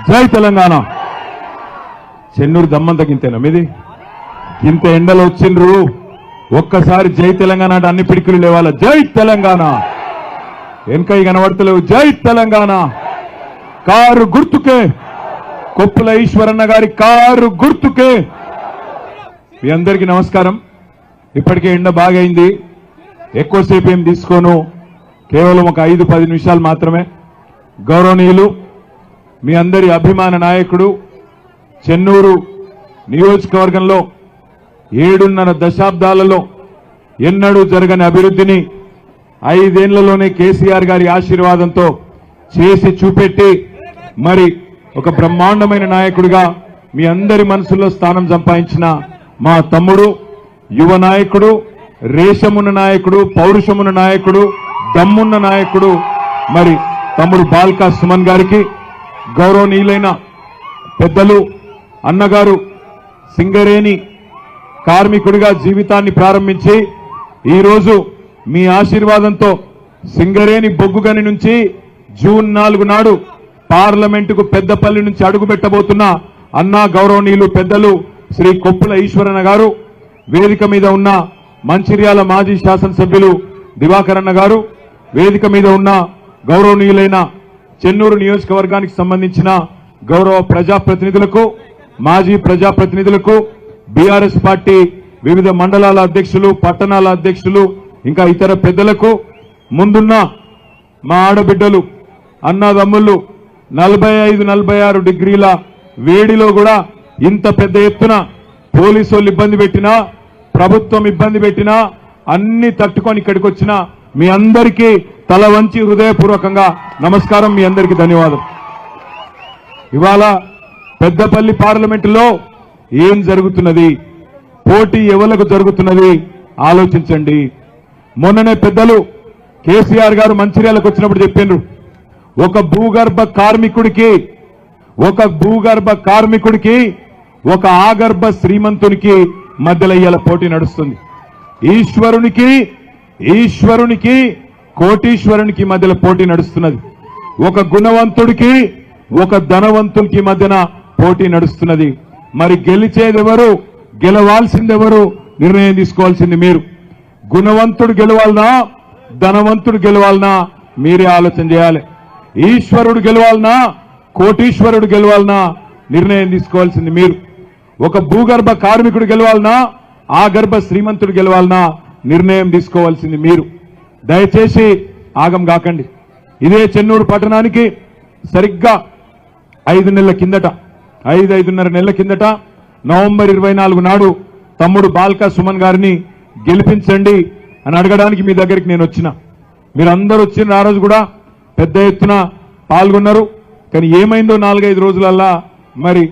జై తెలంగాణ. చెన్నూరు దమ్మంత గింతేనా మీది? ఇంత ఎండలు వచ్చిండ్రు, ఒక్కసారి జై తెలంగాణ అంటే అన్ని పిడికిలు లేవాల. జై తెలంగాణ. వెనక కనబడతలేవు. జై తెలంగాణ. కారు గుర్తుకే, కొప్పుల ఈశ్వరన్న గారి కారు గుర్తుకే. మీ అందరికీ నమస్కారం. ఇప్పటికే ఎండ బాగైంది, ఎక్కువసేపు ఏం తీసుకోను, కేవలం ఒక 5-10 నిమిషాలు మాత్రమే. గౌరవనీయులు, మీ అందరి అభిమాన నాయకుడు, చెన్నూరు నియోజకవర్గంలో 7.5 దశాబ్దాలలో ఎన్నడూ జరగని అభివృద్ధిని 5 ఏళ్లలోనే కేసీఆర్ గారి ఆశీర్వాదంతో చేసి చూపెట్టి మరి ఒక బ్రహ్మాండమైన నాయకుడిగా మీ అందరి మనసుల్లో స్థానం సంపాదించిన మా తమ్ముడు, యువ నాయకుడు, రేషమున్న నాయకుడు, పౌరుషమున్న నాయకుడు, దమ్మున్న నాయకుడు మరి తమ్ముడు బాల్కా సుమన్ గారికి, గౌరవనీయులైన పెద్దలు అన్నగారు సింగరేణి కార్మికుడిగా జీవితాన్ని ప్రారంభించి ఈరోజు మీ ఆశీర్వాదంతో సింగరేణి బొగ్గుగని నుంచి జూన్ 4 నాడు పార్లమెంటుకు పెద్దపల్లి నుంచి అడుగుపెట్టబోతున్న అన్నా గౌరవనీయులు పెద్దలు శ్రీ కొప్పుల ఈశ్వరన్న గారు, వేదిక మీద ఉన్న మంచిర్యాల మాజీ శాసనసభ్యులు దివాకరన్న గారు, వేదిక మీద ఉన్న గౌరవనీయులైన చెన్నూరు నియోజకవర్గానికి సంబంధించిన గౌరవ ప్రజాప్రతినిధులకు, మాజీ ప్రజాప్రతినిధులకు, బీఆర్ఎస్ పార్టీ వివిధ మండలాల అధ్యక్షులు, పట్టణాల అధ్యక్షులు, ఇంకా ఇతర పెద్దలకు, ముందున్న మా ఆడబిడ్డలు, అన్నదమ్ముళ్ళు 45-46 డిగ్రీల వేడిలో కూడా ఇంత పెద్ద ఎత్తున పోలీసు వాళ్ళు ఇబ్బంది పెట్టినా, ప్రభుత్వం ఇబ్బంది పెట్టినా అన్ని తట్టుకొని ఇక్కడికి వచ్చిన మీ అందరికీ తల వంచి హృదయపూర్వకంగా నమస్కారం. మీ అందరికీ ధన్యవాదం. ఇవాళ పెద్దపల్లి పార్లమెంటులో ఏం జరుగుతున్నది, పోటీ ఎవరికి జరుగుతున్నది ఆలోచించండి. మొన్ననే పెద్దలు కేసీఆర్ గారు మంచిర్యాలకు వచ్చినప్పుడు చెప్పిండ్రు, ఒక భూగర్భ కార్మికుడికి ఒక ఆగర్భ శ్రీమంతునికి మధ్యలో ఇయ్యాల పోటీ నడుస్తుంది. ఈశ్వరునికి కోటీశ్వరునికి మధ్యలో పోటీ నడుస్తున్నది. ఒక గుణవంతుడికి ఒక ధనవంతునికి మధ్యన పోటీ నడుస్తున్నది. మరి గెలిచేదెవరు, గెలవాల్సిందెవరు నిర్ణయం తీసుకోవాల్సింది మీరు. గుణవంతుడు గెలవాలనా, ధనవంతుడు గెలవాలనా మీరే ఆలోచన చేయాలి. ఈశ్వరుడు గెలవాలనా, కోటీశ్వరుడు గెలవాలనా నిర్ణయం తీసుకోవాల్సింది మీరు. ఒక భూగర్భ కార్మికుడు గెలవాలనా, ఆగర్భ శ్రీమంతుడు గెలవాలనా నిర్ణయం తీసుకోవాల్సింది మీరు. దయచేసి ఆగం కాకండి. ఇదే చెన్నూరు పట్టణానికి సరిగ్గా 5 నెలల కిందట, 5-5.5 నెలల కిందట నవంబర్ 24 నాడు తమ్ముడు బాల్కా సుమన్ గారిని గెలిపించండి అని అడగడానికి మీ దగ్గరికి నేను వచ్చిన. మీరందరూ వచ్చిన ఆ రోజు కూడా పెద్ద ఎత్తున పాల్గొన్నారు. కానీ ఏమైందో 4-5 రోజులల్లా మరి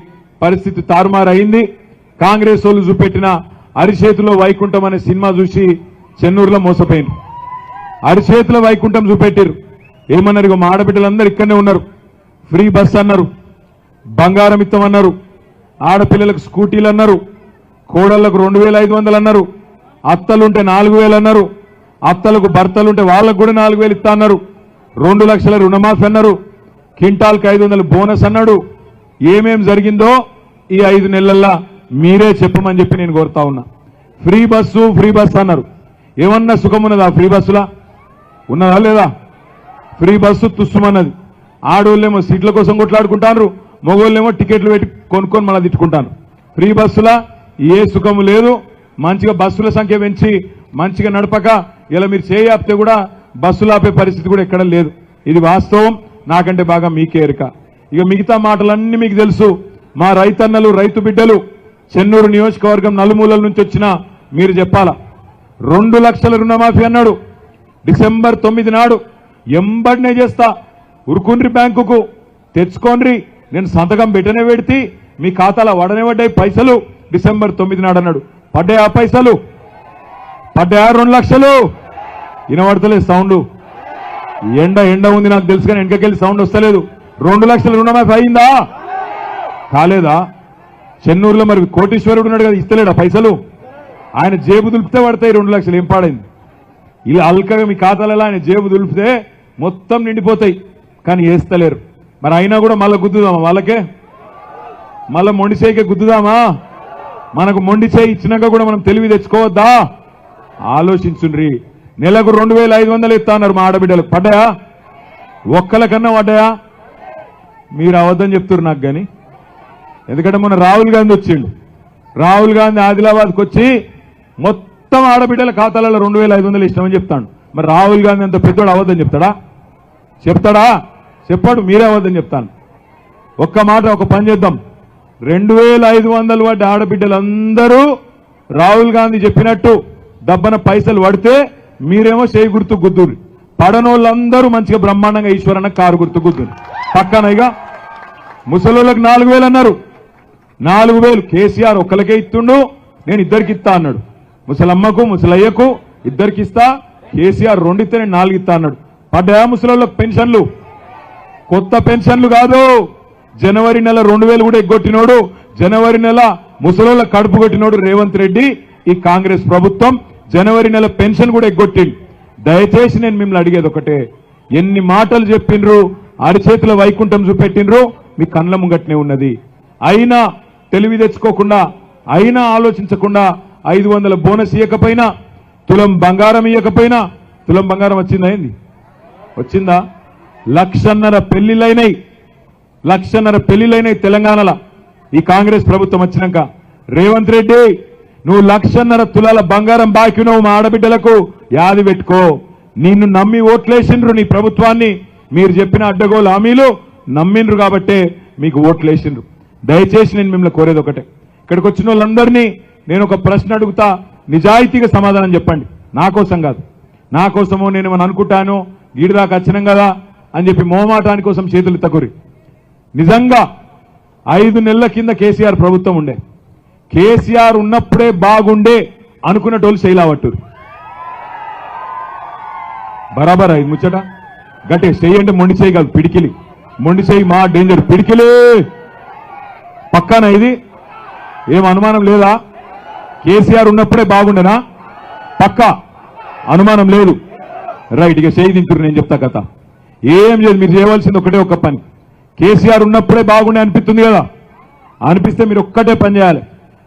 పరిస్థితి తారుమారు అయింది. కాంగ్రెస్ వాళ్ళు చూపెట్టిన అరిచేతిలో వైకుంఠం అనే సినిమా చూసి చెన్నూరులో మోసపోయింది. అరిచేతిలో వైకుంఠం చూపెట్టారు. ఏమన్నారు, ఇక మా ఆడబిడ్డలందరూ ఇక్కడనే ఉన్నారు, ఫ్రీ బస్ అన్నారు, బంగారం ఇస్తామన్నారు, ఆడపిల్లలకు స్కూటీలు అన్నారు, కోడళ్లకు 2500 అన్నారు, అత్తలుంటే 4000 అన్నారు, అత్తలకు భర్తలుంటే వాళ్ళకు కూడా 4000 ఇస్తా అన్నారు, 2 లక్షల రుణమాఫీ అన్నారు, క్వింటాల్కి 500 బోనస్ అన్నాడు. ఏమేం జరిగిందో ఈ 5 నెలల్లో మీరే చెప్పమని చెప్పి నేను కోరుతా ఉన్నా. ఫ్రీ బస్సు అన్నారు. ఏమన్నా సుఖం ఉన్నదా ఫ్రీ బస్సులా? ఉన్నదా లేదా? Free bus తుస్సుమన్నది. ఆడోళ్ళేమో సీట్ల కోసం కొట్లాడుకుంటారు, మగోళ్ళేమో టికెట్లు పెట్టి కొనుక్కొని మళ్ళీ తిట్టుకుంటారు. ఫ్రీ బస్సులా ఏ సుఖము లేదు. మంచిగా బస్సుల సంఖ్య పెంచి మంచిగా నడపక ఇలా మీరు చేయాపితే కూడా బస్సులు ఆపే పరిస్థితి కూడా ఎక్కడ లేదు. ఇది వాస్తవం, నాకంటే బాగా మీకే ఎరుక. ఇక మిగతా మాటలన్నీ మీకు తెలుసు. మా రైతన్నలు, రైతు బిడ్డలు చెన్నూరు నియోజకవర్గం నలుమూలల నుంచి వచ్చినా మీరు చెప్పాలా. 2 లక్షల రుణమాఫీ అన్నాడు డిసెంబర్ 9 నాడు. ఎంబడినే చేస్తా, ఉరుకుండ్రి బ్యాంకుకు తెచ్చుకోండ్రి, నేను సంతకం పెట్టనే పెడితే మీ ఖాతాలో వడనే పడ్డాయి పైసలు డిసెంబర్ 9 నాడు అన్నాడు. పడ్డాయి ఆ పైసలు? పడ్డాయా 2 లక్షలు? వినబడతలేదు సౌండ్. ఎండ ఉంది నాకు తెలుసు, కానీ వెనకకెళ్ళి సౌండ్ వస్తలేదు. 2 లక్షల రుణమాఫీ అయిందా? కాలేదా? చెన్నూరులో మరి కోటీశ్వరుడు ఉన్నాడు కదా, ఇస్తలేడా పైసలు? ఆయన జేబు దులిపితే పడతాయి 2 లక్షలు. ఏం పాడైంది? ఇలా అల్కగా మీ ఖాతాలలో ఆయన జేబు దులిపితే మొత్తం నిండిపోతాయి, కానీ వేస్తలేరు. మరి అయినా కూడా మళ్ళీ గుద్దుదామా వాళ్ళకే? మళ్ళీ మొండి చేయికే గుద్దుదామా? మనకు మొండి చేయి ఇచ్చినాక కూడా మనం తెలివి తెచ్చుకోవద్దా? ఆలోచించుండ్రి. నెలకు 2500 ఇస్తా అన్నారు మా ఆడబిడ్డలకు. పడ్డాయా? ఒక్కలకన్నా పడ్డాయా? మీరు అవద్దని చెప్తున్నారు నాకు. కానీ ఎందుకంటే మొన్న రాహుల్ గాంధీ వచ్చిండు. రాహుల్ గాంధీ ఆదిలాబాద్కి వచ్చి మొత్తం ఆడబిడ్డల ఖాతాలలో 2500 ఇష్టమని చెప్తాడు. మరి రాహుల్ గాంధీ అంత పెద్దోడు అవద్దని చెప్తాడా? చెప్పాడు. మీరే అవద్దని చెప్తాను. ఒక్క మాట, ఒక పని చేద్దాం. 2500 పడ్డ ఆడబిడ్డలందరూ రాహుల్ గాంధీ చెప్పినట్టు డబ్బన పైసలు పడితే మీరేమో చేయి గుర్తు గుద్దురు. పడనోళ్ళందరూ మంచిగా బ్రహ్మాండంగా ఈశ్వరన్న కారు గుర్తు గుద్దురు. పక్కనైగా ముసలోళ్ళకి 4000 అన్నారు. 4000 కేసీఆర్ ఒక్కరికే ఇస్తుండు, నేను ఇద్దరికి ఇస్తా అన్నాడు. ముసలమ్మకు ముసలయ్యకు ఇద్దరికి ఇస్తా, కేసీఆర్ 2 ఇస్తే నేను 4 ఇస్తా అన్నాడు. పడ్డాయా ముసలోళ్ళకి పెన్షన్లు? కొత్త పెన్షన్లు కాదు, జనవరి నెల 2000 కూడా ఎగ్గొట్టినోడు, జనవరి నెల ముసలోళ్ళ కడుపు కొట్టినోడు రేవంత్ రెడ్డి. ఈ కాంగ్రెస్ ప్రభుత్వం జనవరి నెల పెన్షన్ కూడా ఎగ్గొట్టింది. దయచేసి నేను మిమ్మల్ని అడిగేది ఒకటే, ఎన్ని మాటలు చెప్పిండ్రు, అరిచేతుల వైకుంఠం చూపెట్టిండ్రు, మీ కళ్ళ ముంగట్నే ఉన్నది. అయినా తెలివి తెచ్చుకోకుండా, అయినా ఆలోచించకుండా 500 బోనస్ ఇవ్వకపోయినా, తులం బంగారం ఇవ్వకపోయినా, తులం బంగారం వచ్చిందా? ఏంది వచ్చిందా? 1,50,000 పెళ్లిలైనాయి తెలంగాణలో ఈ కాంగ్రెస్ ప్రభుత్వం వచ్చినాక. రేవంత్ రెడ్డి, నువ్వు 1,50,000 తులాల బంగారం బాకీ నువ్వు మా ఆడబిడ్డలకు యాది పెట్టుకో. నిన్ను నమ్మి ఓట్లేసిండ్రు, నీ ప్రభుత్వాన్ని మీరు చెప్పిన అడ్డగోలు హామీలు నమ్మిండ్రు కాబట్టే మీకు ఓట్లేసిండ్రు. దయచేసి నేను మిమ్మల్ని కోరేది ఒకటే, ఇక్కడికి వచ్చిన వాళ్ళందరినీ నేను ఒక ప్రశ్న అడుగుతా, నిజాయితీగా సమాధానం చెప్పండి. నా కోసం కాదు, నా కోసమో నేను ఏమని అనుకుంటాను, గీడిదాకా వచ్చినాం కదా అని చెప్పి మోమాటాని కోసం చేతులు తగురి. నిజంగా 5 నెలల కింద కేసీఆర్ ప్రభుత్వం ఉండే, కేసీఆర్ ఉన్నప్పుడే బాగుండే అనుకున్నటోళ్ళు శైలావట్టూరు. బరాబర్ అయింది ముచ్చట. గట్టే చెయ్యి అంటే మొండి చేయి కాదు, పిడికిలి. మొండి చేయి మా డేంజర్, పిడికిలే పక్కాన. ఇది ఏం అనుమానం లేదా? కేసీఆర్ ఉన్నప్పుడే బాగుండేనా? పక్కా అనుమానం లేదు. రైట్, ఇక చేయి తింటురు. నేను చెప్తా కథ. ఏం లేదు, మీరు చేయవలసింది ఒకటే ఒక పని. కేసీఆర్ ఉన్నప్పుడే బాగుండే అనిపిస్తుంది కదా, అనిపిస్తే మీరు ఒక్కటే పని చేయాలి.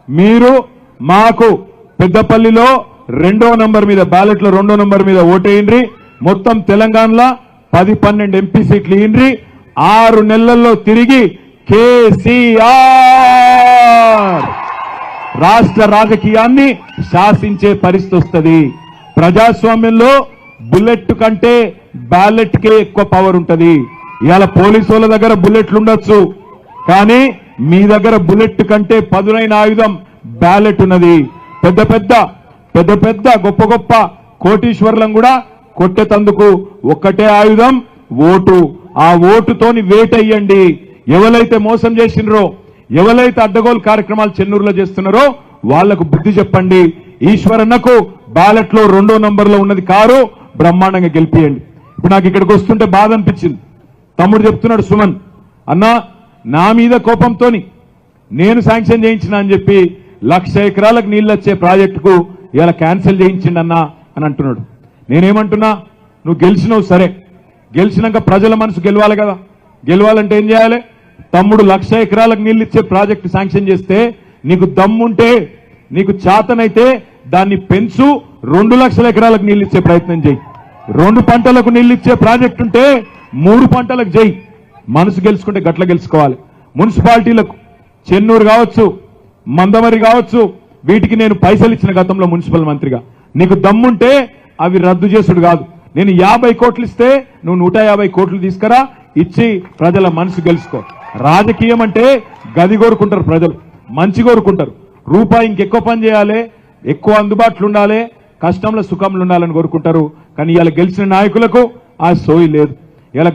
మీరు మాకు పెద్దపల్లిలో 2వ నంబర్ మీద, బ్యాలెట్లో 2వ నంబర్ మీద ఓటేయండి. మొత్తం తెలంగాణలో 10-12 ఎంపీ సీట్లు ఇయ్యండి. 6 నెలల్లో తిరిగి కేసీఆర్ రాష్ట్ర రాజకీయాన్ని శాసించే పరిస్థితి వస్తుంది. ప్రజాస్వామ్యంలో బుల్లెట్ కంటే బ్యాలెట్ కే ఎక్కువ పవర్ ఉంటుంది. ఇవాళ పోలీసు వాళ్ళ దగ్గర బుల్లెట్లు ఉండొచ్చు, కానీ మీ దగ్గర బుల్లెట్ కంటే పదునైన ఆయుధం బ్యాలెట్ ఉన్నది. పెద్ద పెద్ద గొప్ప గొప్ప కోటీశ్వర్లను కూడా కొట్టేతందుకు ఒక్కటే ఆయుధం, ఓటు. ఆ ఓటుతోని వేటయ్యండి. ఎవరైతే మోసం చేసినరో, ఎవరైతే అడ్డగోలు కార్యక్రమాలు చెన్నూరులో చేస్తున్నారో వాళ్లకు బుద్ధి చెప్పండి. ఈశ్వరన్నకు బ్యాలెట్ లో 2వ నంబర్లో ఉన్నది కారు, బ్రహ్మాండంగా గెలిపియండి. ఇప్పుడు నాకు ఇక్కడికి వస్తుంటే బాధ అనిపించింది. తమ్ముడు చెప్తున్నాడు, సుమన్ అన్న నా మీద కోపంతోని నేను శాంక్షన్ చేయించిన అని చెప్పి 1,00,000 ఎకరాలకు నీళ్ళు వచ్చే ప్రాజెక్టుకు ఇలా క్యాన్సిల్ చేయించిండన్నా అని అంటున్నాడు. నేనేమంటున్నా, నువ్వు గెలిచినావు సరే, గెలిచినాక ప్రజల మనసు గెలవాలి కదా. గెలవాలంటే ఏం చేయాలి? తమ్ముడు 1,00,000 ఎకరాలకు నీళ్ళు ఇచ్చే ప్రాజెక్టు శాంక్షన్ చేస్తే, నీకు దమ్ముంటే, నీకు చేతనైతే దాన్ని పెంచు, 2,00,000 ఎకరాలకు నీళ్ళు ఇచ్చే ప్రయత్నం చేయి. 2 పంటలకు నీళ్ళు ఇచ్చే ప్రాజెక్టు ఉంటే 3 పంటలకు చేయి. మనసు గెలుచుకుంటే గట్ల గెలుచుకోవాలి. మున్సిపాలిటీలకు చెన్నూరు కావచ్చు, మందమరి కావచ్చు, వీటికి నేను పైసలు ఇచ్చిన గతంలో మున్సిపల్ మంత్రిగా. నీకు దమ్ముంటే అవి రద్దు చేసుడు కాదు. నేను 50 కోట్లు ఇస్తే నువ్వు 150 కోట్లు తీసుకురా, ఇచ్చి ప్రజల మనసు గెలుచుకో. రాజకీయం అంటే గది కోరుకుంటారు ప్రజలు, మంచి కోరుకుంటారు. రూపాయి ఇంకెక్కువ పని చేయాలి, ఎక్కువ అందుబాటులో ఉండాలి, కష్టంలో సుఖంలో ఉండాలని కోరుకుంటారు. కానీ ఇలా గెలిచిన నాయకులకు ఆ సోయి లేదు. ఇలా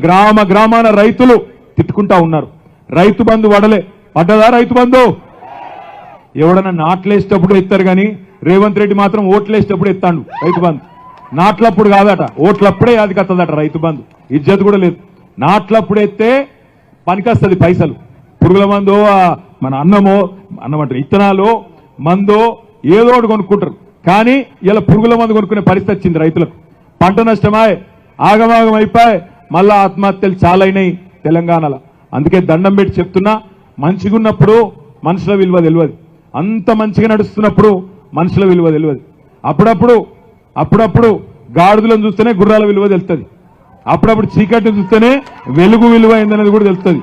గ్రామాన రైతులు తిట్టుకుంటా ఉన్నారు. రైతు బంధు పడ్డదా? రైతు బంధు ఎవడన్నా నాట్లేసేటప్పుడు ఎత్తారు, కానీ రేవంత్ రెడ్డి మాత్రం ఓట్లేసేటప్పుడు ఎత్తాడు రైతు బంధు. నాట్లప్పుడు కాదట, ఓట్లప్పుడే అది కత్తదట రైతు బంధు. ఇజ్జత్ కూడా లేదు. నాట్లప్పుడు ఎత్తే పనికొస్తుంది పైసలు. పురుగుల మందో, మన అన్నమంటారు ఇత్తనాలు మందో ఏదో ఒకటి కొనుక్కుంటారు. కానీ ఇలా పురుగుల మందు కొనుక్కునే పరిస్థితి వచ్చింది రైతులకు. పంట నష్టమాయే, ఆగమాగం అయిపోయి, మళ్ళా ఆత్మహత్యలు చాలా అయినాయి తెలంగాణలో. అందుకే దండం పెట్టి చెప్తున్నా, మంచిగా ఉన్నప్పుడు మనుషుల విలువ తెలియదు, అంత మంచిగా నడుస్తున్నప్పుడు మనుషుల విలువ తెలియదు. అప్పుడప్పుడు గాడిదలను చూస్తేనే గుర్రాల విలువ తెలుస్తుంది, అప్పుడప్పుడు చీకటిని చూస్తేనే వెలుగు విలువ ఏందనేది కూడా తెలుస్తుంది.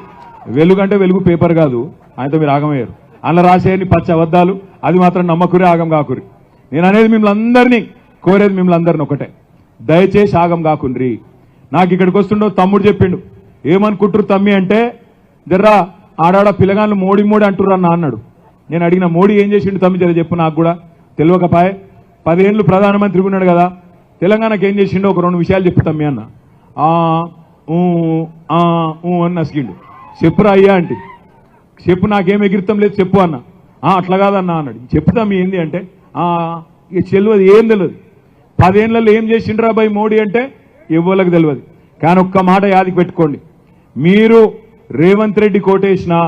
వెలుగు అంటే వెలుగు పేపర్ కాదు, ఆయనతో మీరు ఆగమయ్యారు. అందులో రాసేయని పచ్చ అబద్ధాలు, అది మాత్రం నమ్మకురి, ఆగం కాకురి. నేను అనేది మిమ్మల్ని అందరినీ కోరేది, మిమ్మల్ని అందరిని ఒకటే, దయచేసి ఆగం కాకుండ్రి. నాకు ఇక్కడికి వస్తుండో తమ్ముడు చెప్పిండు, ఏమనుకుంటారు తమ్మి అంటే, జర్రా ఆడాడ పిల్లగాళ్ళు మోడీ మోడీ అంటుర్రు అన్న అన్నాడు. నేను అడిగిన, మోడీ ఏం చేసిండు తమ్మి జర చెప్పు, నాకు కూడా తెలియకపాయే. 10 ఏళ్ళు ప్రధానమంత్రి ఉన్నాడు కదా, తెలంగాణకి ఏం చేసిండో ఒక 2 విషయాలు చెప్పు తమ్మి అన్న. అని నసిగిండు. చెప్పురా అయ్యా అంటే, చెప్పు నాకేం ఎగిరితం లేదు చెప్పు అన్న. అట్లా కాదన్నా అన్నాడు. చెప్తాం ఏంది అంటే, ఇక తెలియదు, ఏం తెలియదు. 10 ఏళ్లలో ఏం చేసిండ్రా బాయ్ మోడీ అంటే ఇవ్వలకు తెలియదు. కానీ ఒక్క మాట యాదికి పెట్టుకోండి, మీరు రేవంత్ రెడ్డి కోటేసినా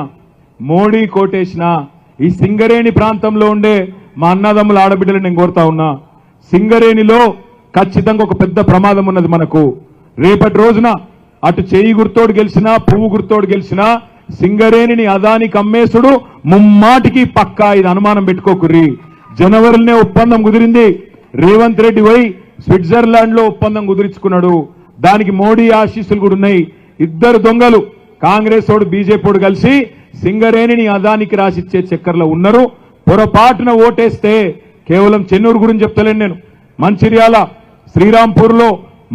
మోడీ కోటేసినా ఈ సింగరేణి ప్రాంతంలో ఉండే మా అన్నదమ్ముల ఆడబిడ్డలు నేను కోరుతా ఉన్నా, సింగరేణిలో ఖచ్చితంగా ఒక పెద్ద ప్రమాదం ఉన్నది మనకు. రేపటి రోజున అటు చేయి గుర్తోడు గెలిచినా పువ్వు గుర్తోడు గెలిచినా సింగరేణిని అదానికి అమ్మేసుడు ముమ్మాటికి పక్కా, ఇది అనుమానం పెట్టుకోకుర్రి. జనవరిలోనే ఒప్పందం కుదిరింది, రేవంత్ రెడ్డి పోయి స్విట్జర్లాండ్ లో ఒప్పందం కుదిరించుకున్నాడు. దానికి మోడీ ఆశీస్సులు కూడా ఉన్నాయి. ఇద్దరు దొంగలు, కాంగ్రెస్ ఓడు బీజేపీ ఓడు కలిసి సింగరేణిని అదానికి రాసిచ్చే చక్కర్లో ఉన్నారు. పొరపాటున ఓటేస్తే, కేవలం చెన్నూరు గురించి చెప్తలేను నేను, మంచిర్యాల, శ్రీరాంపూర్లో,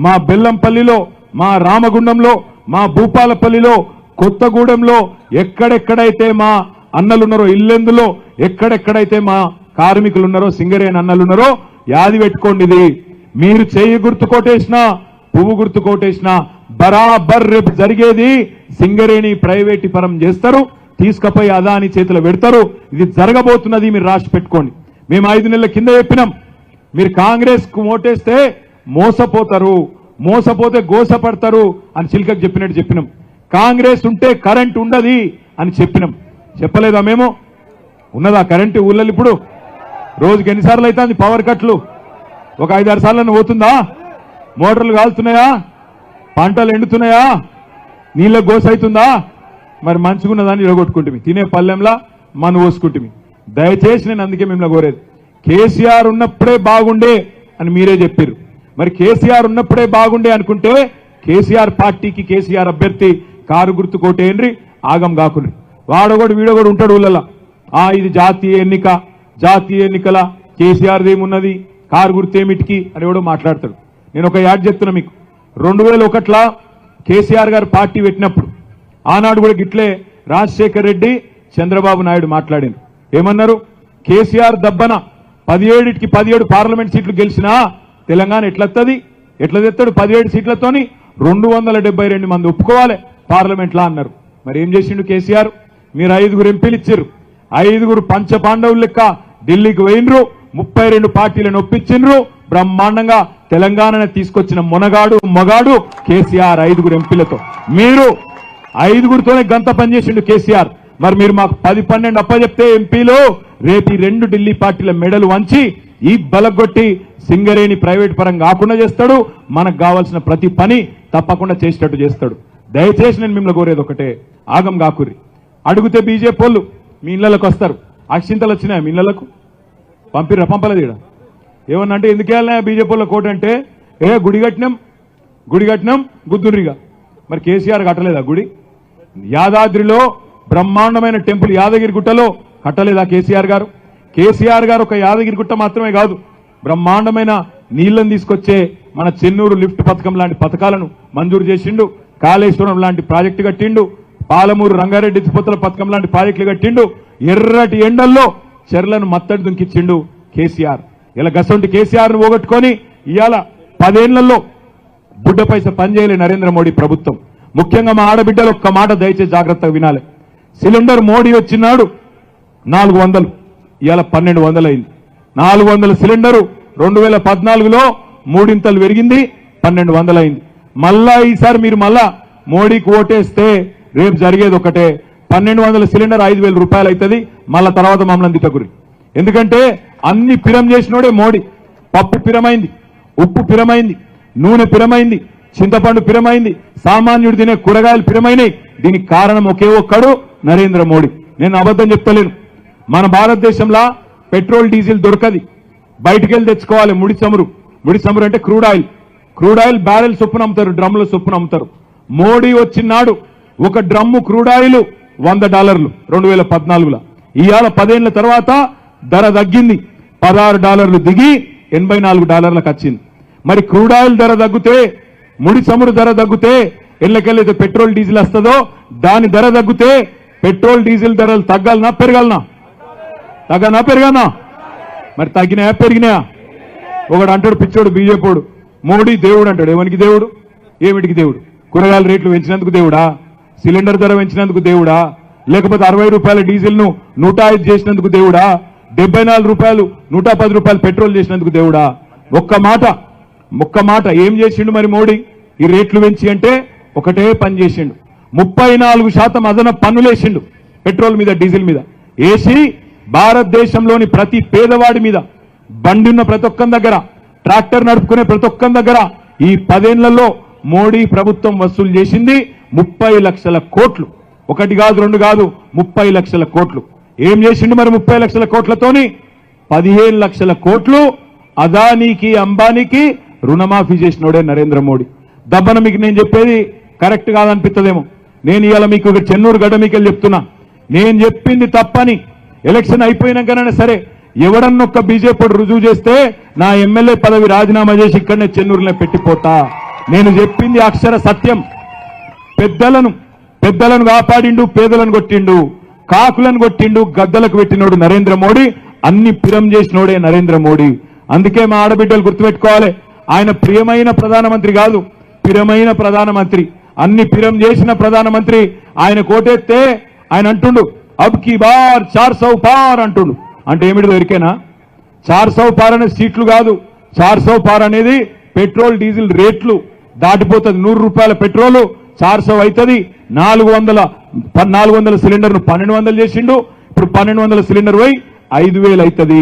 మా బెల్లంపల్లిలో, మా రామగుండంలో, మా భూపాలపల్లిలో, కొత్తగూడెంలో, ఎక్కడెక్కడైతే మా అన్నలున్నారో, ఇల్లెందులో ఎక్కడెక్కడైతే మా కార్మికులు ఉన్నారో, సింగరేణి అన్నలున్నారో, యాది పెట్టుకోండి. ఇది మీరు చేయి గుర్తు కోటేసినా పువ్వు గుర్తు కోటేసినా బరాబర్ రేపు జరిగేది సింగరేణి ప్రైవేటీకరణం చేస్తారు, తీసుకుపోయి అదాని చేతిలో పెడతారు. ఇది జరగబోతున్నది, మీరు రాసి పెట్టుకోండి. మేము 5 నెలల కింద చెప్పినాం, మీరు కాంగ్రెస్ కు ఓటేస్తే మోసపోతారు, మోసపోతే గోసపడతారు అని చిలకకు చెప్పినట్టు చెప్పినాం. కాంగ్రెస్ ఉంటే కరెంట్ ఉండదు అని చెప్పినాం, చెప్పలేదా మేము? ఉన్నదా కరెంటు ఊళ్ళలో? ఇప్పుడు రోజుకి ఎన్నిసార్లు అవుతుంది పవర్ కట్లు? ఒక 5-6 సార్లు పోతుందా? మోటార్లు కాలుతున్నాయా? పంటలు ఎండుతున్నాయా? నీళ్ళ గోస అవుతుందా? మరి మంచిగున్నదాన్ని ఇరగొట్టుకుంటుంది, తినే పల్లెంలా మన పోసుకుంటుంది. దయచేసి నేను అందుకే మిమ్మల్ని కోరేది, కేసీఆర్ ఉన్నప్పుడే బాగుండే అని మీరే చెప్పారు. మరి కేసీఆర్ ఉన్నప్పుడే బాగుండే అనుకుంటే కేసీఆర్ పార్టీకి కేసీఆర్ అభ్యర్థి కారు గుర్తు కోటేయండి, ఆగం కాకుండా. వాడొకడు వీడొకడు ఉంటాడు ఊళ్ళలో, ఇది జాతీయ ఎన్నిక, జాతీయ ఎన్నికల కేసీఆర్ ఏమున్నది, కారు గుర్తు ఏమిటికి అని ఎవడో మాట్లాడతాడు. నేను ఒక యాడ్ చెప్తున్నా మీకు, 2001లో కేసీఆర్ గారు పార్టీ పెట్టినప్పుడు ఆనాడు కూడా గిట్లే రాజశేఖర్ రెడ్డి, చంద్రబాబు నాయుడు మాట్లాడారు. ఏమన్నారు? కేసీఆర్ దబ్బన 17కి 17 పార్లమెంట్ సీట్లు గెలిచినా తెలంగాణ ఎట్లొస్తుంది, ఎట్లా తెస్తాడు? 17 సీట్లతోని 272 మంది ఒప్పుకోవాలి పార్లమెంట్లా అన్నారు. మరి ఏం చేసిండు కేసీఆర్? మీరు 5 ఎంపీలు ఇచ్చారు, 5 పంచ పాండవులు లెక్క ఢిల్లీకి పోయినరు, 32 పార్టీలను ఒప్పించిండ్రు, బ్రహ్మాండంగా తెలంగాణను తీసుకొచ్చిన మొగాడు కేసీఆర్ 5 ఎంపీలతో. మీరు 5తోనే గంత పనిచేసిండు కేసీఆర్. మరి మీరు మాకు 10-12 అప్పచెప్తే ఎంపీలు రేపు 2 ఢిల్లీ పార్టీల మెడలు వంచి ఈ బలగొట్టి సింగరేణి ప్రైవేట్ పరం కాకుండా చేస్తాడు, మనకు కావాల్సిన ప్రతి పని తప్పకుండా చేసేటట్టు చేస్తాడు. దయచేసి నేను మిమ్మల్ని కోరేది ఒకటే, ఆగం కాకుర్రి. అడిగితే బీజేపీ వాళ్ళు మీ ఇళ్లకు వస్తారు. అక్షింతలు వచ్చినాయి మీ ఇళ్లకు? పంపలేదు. ఇక్కడ ఏమన్నా అంటే ఎందుకు వెళ్ళినా బీజేపీ వాళ్ళ కోట అంటే, గుడి కట్టినాం గుద్దుర్రిగా. మరి కేసీఆర్ కట్టలేదా గుడి? యాదాద్రిలో బ్రహ్మాండమైన టెంపుల్ యాదగిరి గుట్టలో కట్టలేదా కేసీఆర్ గారు? కేసీఆర్ గారు ఒక యాదగిరి గుట్ట మాత్రమే కాదు, బ్రహ్మాండమైన నీళ్లను తీసుకొచ్చే మన చెన్నూరు లిఫ్ట్ పథకం లాంటి పథకాలను మంజూరు చేసిండు, కాళేశ్వరం లాంటి ప్రాజెక్టు కట్టిండు, పాలమూరు రంగారెడ్డి తిరుపతుల పథకం లాంటి ప్రాజెక్టులు కట్టిండు, ఎర్రటి ఎండల్లో చెర్లను మత్తడి దుంకిచ్చిండు కేసీఆర్. ఇలా గసంటి కేసీఆర్ ను పోగొట్టుకొని ఇవాళ 10 ఏళ్లలో బుడ్డ పైస పనిచేయలే నరేంద్ర మోడీ ప్రభుత్వం. ముఖ్యంగా మా ఆడబిడ్డలు ఒక్క మాట దయచేసి జాగ్రత్తగా వినాలి. సిలిండర్ మోడీ వచ్చినాడు 400, ఇవాళ 1200 అయింది. 400 సిలిండరు 2014లో 3 ఇంతలు పెరిగింది, 1200 అయింది. మళ్ళా ఈసారి మీరు మళ్ళా మోడీకి ఓటేస్తే రేపు జరిగేది ఒకటే, 1200 సిలిండర్ 5000 రూపాయలు అవుతుంది. మళ్ళా తర్వాత మమ్మల్ని తిట్టకురి. ఎందుకంటే అన్ని పిరం చేసినోడే మోడీ. పప్పు పిరమైంది, ఉప్పు పిరమైంది, నూనె పిరమైంది, చింతపండు పిరమైంది, సామాన్యుడు తినే కూరగాయలు పిరమైనాయి, దీనికి కారణం ఒకే ఒక్కడు నరేంద్ర మోడీ. నేను అబద్ధం చెప్తలేను. మన భారతదేశంలో పెట్రోల్ డీజిల్ దొరకది, బయటికి వెళ్ళి తెచ్చుకోవాలి. ముడి చమురు అంటే క్రూడ్ ఆయిల్ బ్యారెల్ చొప్పున అమ్ముతారు, డ్రమ్ముల చొప్పున అమ్ముతారు. మోడీ వచ్చినాడు ఒక డ్రమ్ము క్రూడ్ ఆయిల్ $100 2014లో. ఇవాళ 10 ఏళ్ల తర్వాత ధర తగ్గింది, $16 దిగి $84లకు వచ్చింది. మరి క్రూడ్ ఆయిల్ ధర తగ్గితే, ముడి చమురు ధర తగ్గితే, ఎల్లకెళ్ళైతే పెట్రోల్ డీజిల్ వస్తుందో దాని ధర తగ్గితే పెట్రోల్ డీజిల్ ధరలు తగ్గాలనా పెరగాలనా? పెరగానా? మరి తగ్గినాయా పెరిగినాయా? ఒకడు అంటాడు పిచ్చోడు బీజేపీడు, మోడీ దేవుడు అంటాడు. ఎవరికి దేవుడు? ఏమిటికి దేవుడు? కూరగాయల రేట్లు పెంచినందుకు దేవుడా? సిలిండర్ ధర పెంచినందుకు దేవుడా? లేకపోతే ₹60 డీజిల్ ను 105 చేసినందుకు దేవుడా? ₹74 ₹110 పెట్రోల్ చేసినందుకు దేవుడా? ఒక్క మాట ఏం చేసిండు మరి మోడీ? ఈ రేట్లు పెంచి అంటే ఒకటే పని చేసిండు. 34% అదనపు పన్నులేసిండు పెట్రోల్ మీద, డీజిల్ మీద వేసి భారతదేశంలోని ప్రతి పేదవాడి మీద, బండి ఉన్న ప్రతి ఒక్కరి దగ్గర, ట్రాక్టర్ నడుపుకునే ప్రతి ఒక్కరి దగ్గర ఈ 10 ఏళ్లలో మోడీ ప్రభుత్వం వసూలు చేసింది 30 లక్షల కోట్లు. ఒకటి కాదు, రెండు కాదు, 30 లక్షల కోట్లు. ఏం చేసిండు మరి 30 లక్షల కోట్లతోని? 15 లక్షల కోట్లు అదానీకి, అంబానీకి రుణమాఫీ చేసినోడే నరేంద్ర మోడీ. దబ్బన మీకు నేను చెప్పేది కరెక్ట్ కాదనిపిస్తుందేమో. నేను ఇవాళ మీకు చెన్నూరు గడ్డ మీకు చెప్తున్నా, నేను చెప్పింది తప్పని ఎలక్షన్ అయిపోయినాకనే సరే ఎవడన్నొక్క బీజేపీ రుజువు చేస్తే నా ఎమ్మెల్యే పదవి రాజీనామా చేసి ఇక్కడనే చెన్నూరులో పెట్టిపోతా. నేను చెప్పింది అక్షర సత్యం. పెద్దలను కాపాడిండు, పేదలను కొట్టిండు, కాకులను కొట్టిండు, గద్దలకు పెట్టినోడు నరేంద్ర మోడీ. అన్ని పిరం చేసినోడే నరేంద్ర మోడీ. అందుకే మా ఆడబిడ్డలు గుర్తుపెట్టుకోవాలి, ఆయన ప్రియమైన ప్రధానమంత్రి కాదు, పిరమైన ప్రధానమంత్రి. అన్ని పిరం చేసిన ప్రధానమంత్రి. ఆయన కోటెత్తే ఆయన అంటుండు అబ్ కీ బార్ 400 పార్ అంటుండు. అంటే ఏమిటి దొరికేనా? 400 పార్ అనేది సీట్లు కాదు, 400 పార్ అనేది పెట్రోల్ డీజిల్ రేట్లు దాటిపోతుంది. ₹100 పెట్రోల్ 400 అవుతుంది. 400 సిలిండర్ను 1200 చేసిండు. ఇప్పుడు 1200 సిలిండర్ పోయి 5000 అవుతుంది.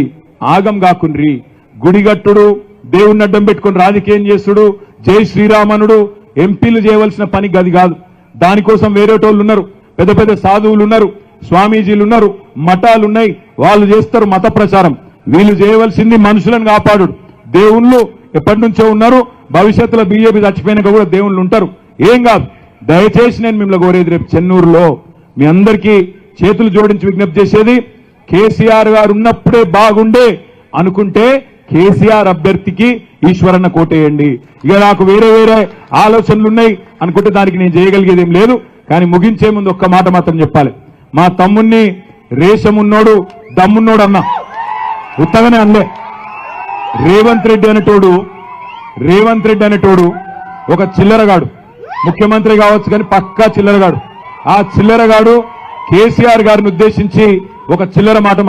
ఆగం కాకుండ్రి. గుడిగట్టుడు, దేవుణ్ణి అడ్డం పెట్టుకుని రాజకీయం చేస్తుడు, జై శ్రీరామనుడు ఎంపీలు చేయవలసిన పని గది కాదు. దానికోసం వేరేటోళ్ళు ఉన్నారు, పెద్ద పెద్ద సాధువులు ఉన్నారు, స్వామీజీలు ఉన్నారు, మఠాలున్నాయి, వాళ్ళు చేస్తారు మత ప్రచారం. వీళ్ళు చేయవలసింది మనుషులను కాపాడు. దేవుళ్ళు ఎప్పటి నుంచో ఉన్నారు, భవిష్యత్తులో బీజేపీ చచ్చిపోయినాక కూడా దేవుళ్ళు ఉంటారు. ఏం కాదు. దయచేసి నేను మిమ్మల్ని కోరేది, రేపు చెన్నూరులో మీ అందరికీ చేతులు జోడించి విజ్ఞప్తి చేసేది, కేసీఆర్ గారు ఉన్నప్పుడే బాగుండే అనుకుంటే కేసీఆర్ అభ్యర్థికి ఈశ్వరన్న కోటేయండి. ఇక నాకు వేరే ఆలోచనలు ఉన్నాయి అనుకుంటే దానికి నేను చేయగలిగేది ఏం లేదు. కానీ ముగించే ముందు ఒక్క మాట మాత్రం చెప్పాలి. మా తమ్ముణ్ణి రేషమున్నోడు దమ్మున్నోడు అన్నా, ఉత్తగానే అనలే. రేవంత్ రెడ్డి అనేటోడు ఒక చిల్లరగాడు, ముఖ్యమంత్రి కావచ్చు కానీ పక్కా చిల్లరగాడు. ఆ చిల్లరగాడు కేసీఆర్ గారిని ఉద్దేశించి ఒక చిల్లర మాట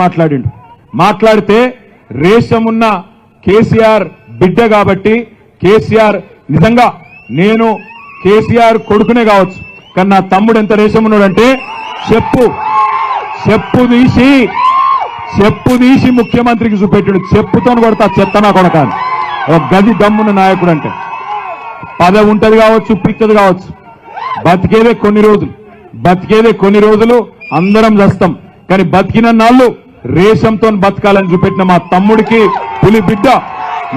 మాట్లాడితే రేషమున్న కేసీఆర్ బిడ్డ కాబట్టి, కేసీఆర్ నిజంగా నేను కేసీఆర్ కొడుకునే కావచ్చు కానీ నా తమ్ముడు ఎంత రేషమున్నాడంటే చెప్పు తీసి ముఖ్యమంత్రికి చూపెట్టాడు. చెప్పుతో కొడతా చెత్తనా కొడకాని. ఒక గది దమ్మున్న నాయకుడు అంటే పదవి ఉంటది కావచ్చు, పిచ్చది కావచ్చు, బతికేదే కొన్ని రోజులు అందరం చేస్తాం. కానీ బతికిన నాళ్ళు రేషంతో బతకాలని చూపెట్టిన మా తమ్ముడికి, పులి బిడ్డ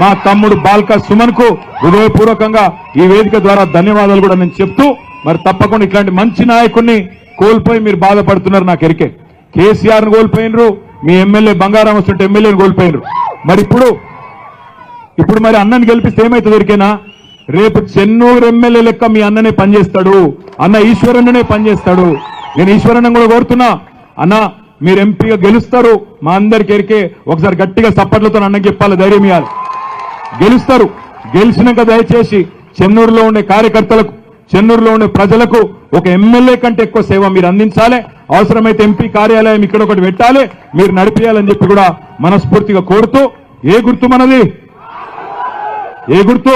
మా తమ్ముడు బాల్కా సుమన్ కు హృదయపూర్వకంగా ఈ వేదిక ద్వారా ధన్యవాదాలు కూడా నేను చెప్తూ, మరి తప్పకుండా ఇట్లాంటి మంచి నాయకుడిని కోల్పోయి మీరు బాధపడుతున్నారు నాకు ఎరికే. కేసీఆర్ ను కోల్పోయినరు, మీ ఎమ్మెల్యే బంగారం వస్తుంటే ఎమ్మెల్యేని కోల్పోయినరు. మరి ఇప్పుడు మరి అన్నని గెలిపిస్తే ఏమైతుంది ఎరికేనా? రేపు చెన్నూరు ఎమ్మెల్యే లెక్క మీ అన్ననే పనిచేస్తాడు, అన్న ఈశ్వరన్ననే పనిచేస్తాడు. నేను ఈశ్వరన్న కూడా కోరుతున్నా, అన్న మీరు ఎంపీగా గెలుస్తారు, మా అందరికి ఎరికే. ఒకసారి గట్టిగా సప్పట్లతో అన్నకి చెప్పాలి, ధైర్యం ఇవ్వాలి. గెలుస్తారు. గెలిచినాక దయచేసి చెన్నూరులో ఉండే కార్యకర్తలకు, చెన్నూరులో ఉండే ప్రజలకు ఒక ఎమ్మెల్యే కంటే ఎక్కువ సేవ మీరు అందించాలి. అవసరమైతే ఎంపీ కార్యాలయం ఇక్కడ ఒకటి పెట్టాలి, మీరు నడిపియాలని చెప్పి కూడా మనస్ఫూర్తిగా కోరుతూ, ఏ గుర్తు మనది? ఏ గుర్తు?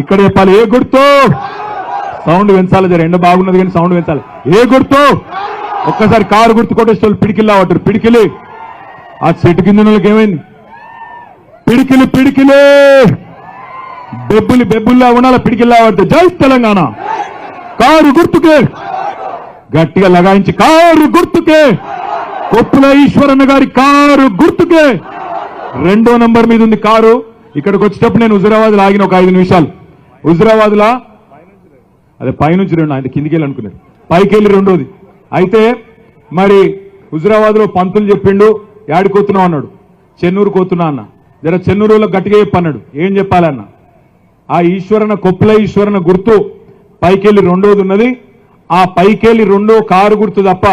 ఇక్కడ చెప్పాలి. ఏ గుర్తు? సౌండ్ పెంచాలి, జర ఎండ బాగున్నది కానీ సౌండ్ పెంచాలి. ఏ గుర్తు? ఒక్కసారి కారు గుర్తు కొట్టేసి పిడికిల్లా పట్టారు. పిడికిలి ఆ చెట్టు కింద ఏమైంది? పిడికిలి బెబ్బుల్లా ఉండాలి, పిడికిల్లా పడితే. జై తెలంగాణ. కారు గుర్తుకే. గట్టిగా లగాయించి కారు గుర్తుకే, కొప్పుల ఈశ్వరన్న గారి కారు గుర్తుకే. 2వ నంబర్ మీద ఉంది కారు. ఇక్కడికి వచ్చేటప్పుడు నేను హుజురాబాద్ లో ఆగిన ఒక 5 నిమిషాలు. హుజురాబాద్ లా అదే పైనుంచి 2 ఆయన కిందికి వెళ్ళి అనుకున్నారు, పైకి వెళ్ళి 2వది. అయితే మరి హుజురాబాద్ లో పంతులు చెప్పిండు, యాడికోతున్నావు అన్నాడు. చెన్నూరు కోతున్నా అన్న. జర చెన్నూరులో గట్టిగా చెప్పన్నాడు. ఏం చెప్పాలన్న, ఆ ఈశ్వరన కొప్పుల ఈశ్వరన గుర్తు పైకెళ్ళి 2వది ఉన్నది. ఆ పైకెళ్ళి 2వ కారు గుర్తు తప్ప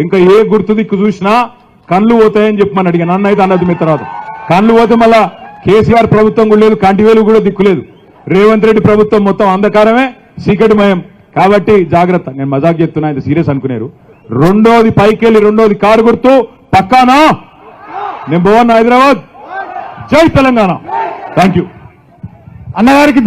ఇంకా ఏ గుర్తు దిక్కు చూసినా కళ్ళు పోతాయని చెప్పమని అడిగా. నన్ను అయితే అన్నది మీ తర్వాత కళ్ళు పోతే మళ్ళా కేసీఆర్ ప్రభుత్వం కూడా లేదు, కంటివేలు కూడా దిక్కులేదు. రేవంత్ రెడ్డి ప్రభుత్వం మొత్తం అంధకారమే, చీకటిమయం. కాబట్టి జాగ్రత్త. నేను మజాక్ చెప్తున్నా, ఇది సీరియస్ అనుకున్నారు. 2వది పైకెళ్ళి 2వది కారు గుర్తు పక్కానా? నేను పోవన్నా హైదరాబాద్. జై తెలంగాణ. థ్యాంక్ యూ అన్నగారికి.